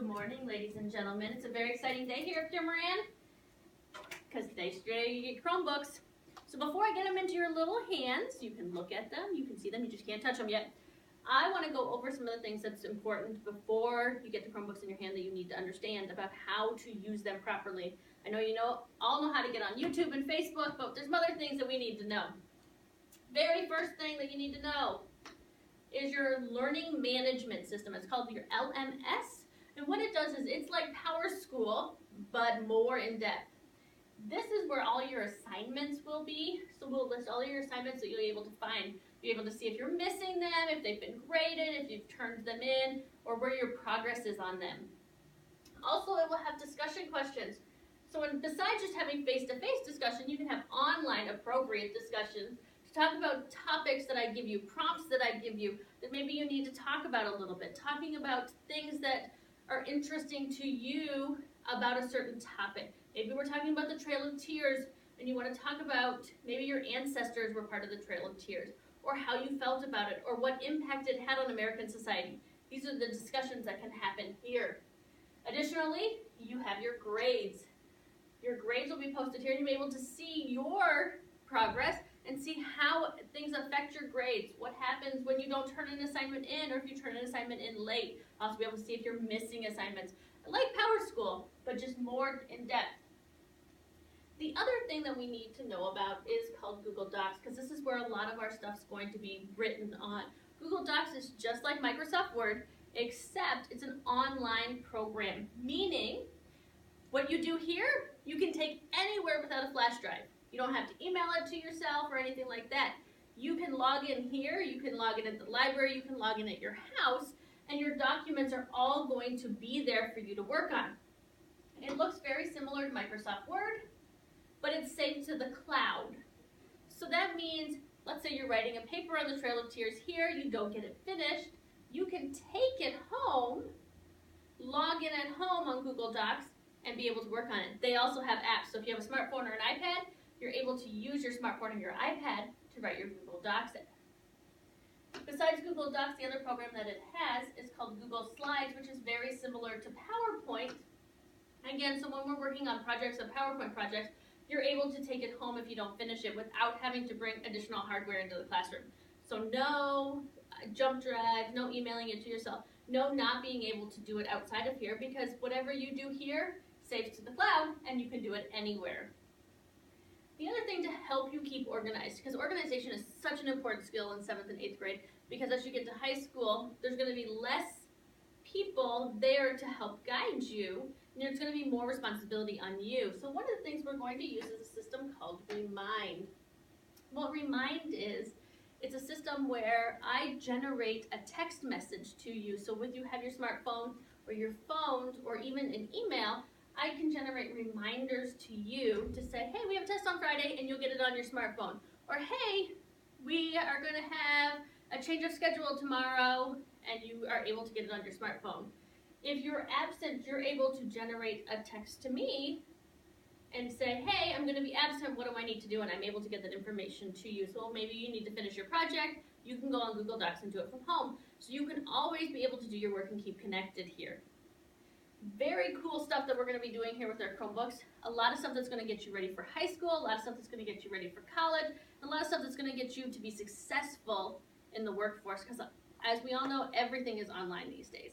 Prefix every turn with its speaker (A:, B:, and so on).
A: Good morning, ladies and gentlemen. It's a very exciting day here at Dear Moran because today's your day you get Chromebooks. So before I get them into your little hands, you can look at them, you can see them, you just can't touch them yet. I want to go over some of the things that's important before you get the Chromebooks in your hand that you need to understand about how to use them properly. I know you all know how to get on YouTube and Facebook, but there's some other things that we need to know. Very first thing that you need to know is your learning management system. It's called your LMS. And what it does is it's like PowerSchool, but more in depth. This is where all your assignments will be. So we'll list all your assignments that you'll be able to find. You'll be able to see if you're missing them, if they've been graded, if you've turned them in, or where your progress is on them. Also, it will have discussion questions. So besides just having face-to-face discussion, you can have online appropriate discussions to talk about topics that I give you, prompts that I give you, that maybe you need to talk about a little bit, talking about things that are interesting to you about a certain topic. Maybe we're talking about the Trail of Tears and you want to talk about maybe your ancestors were part of the Trail of Tears, or how you felt about it, or what impact it had on American society. These are the discussions that can happen here. Additionally, you have your grades. Your grades will be posted here and you'll be able to see your progress and see how things affect your grades. What happens when you don't turn an assignment in, or if you turn an assignment in late. Also be able to see if you're missing assignments. Like PowerSchool, but just more in depth. The other thing that we need to know about is called Google Docs, because this is where a lot of our stuff's going to be written on. Google Docs is just like Microsoft Word, except it's an online program, meaning what you do here, you can take anywhere without a flash drive. You don't have to email it to yourself or anything like that. You can log in here, you can log in at the library, you can log in at your house, and your documents are all going to be there for you to work on. It looks very similar to Microsoft Word, but it's saved to the cloud. So that means, let's say you're writing a paper on the Trail of Tears here, you don't get it finished, you can take it home, log in at home on Google Docs, and be able to work on it. They also have apps, so if you have a smartphone or an iPad, you're able to use your smartphone or your iPad to write your Google Docs in. Besides Google Docs, the other program that it has is called Google Slides, which is very similar to PowerPoint. Again, so when we're working on projects, a PowerPoint project, you're able to take it home if you don't finish it without having to bring additional hardware into the classroom. So no jump drive, no emailing it to yourself, no not being able to do it outside of here, because whatever you do here saves to the cloud and you can do it anywhere. The other thing to help you keep organized, because organization is such an important skill in 7th and 8th grade, because as you get to high school, there's going to be less people there to help guide you, and there's going to be more responsibility on you. So one of the things we're going to use is a system called Remind. What Remind is, it's a system where I generate a text message to you. So when you have your smartphone or your phone or even an email, I can generate reminders to you to say, hey, we have a test on Friday, and you'll get it on your smartphone. Or hey, we are going to have a change of schedule tomorrow, and you are able to get it on your smartphone. If you're absent, you're able to generate a text to me and say, hey, I'm going to be absent, what do I need to do? And I'm able to get that information to you. So maybe you need to finish your project, you can go on Google Docs and do it from home. So you can always be able to do your work and keep connected here. Very cool stuff that we're going to be doing here with our Chromebooks. A lot of stuff that's going to get you ready for high school, a lot of stuff that's going to get you ready for college, and a lot of stuff that's going to get you to be successful in the workforce, because as we all know, everything is online these days.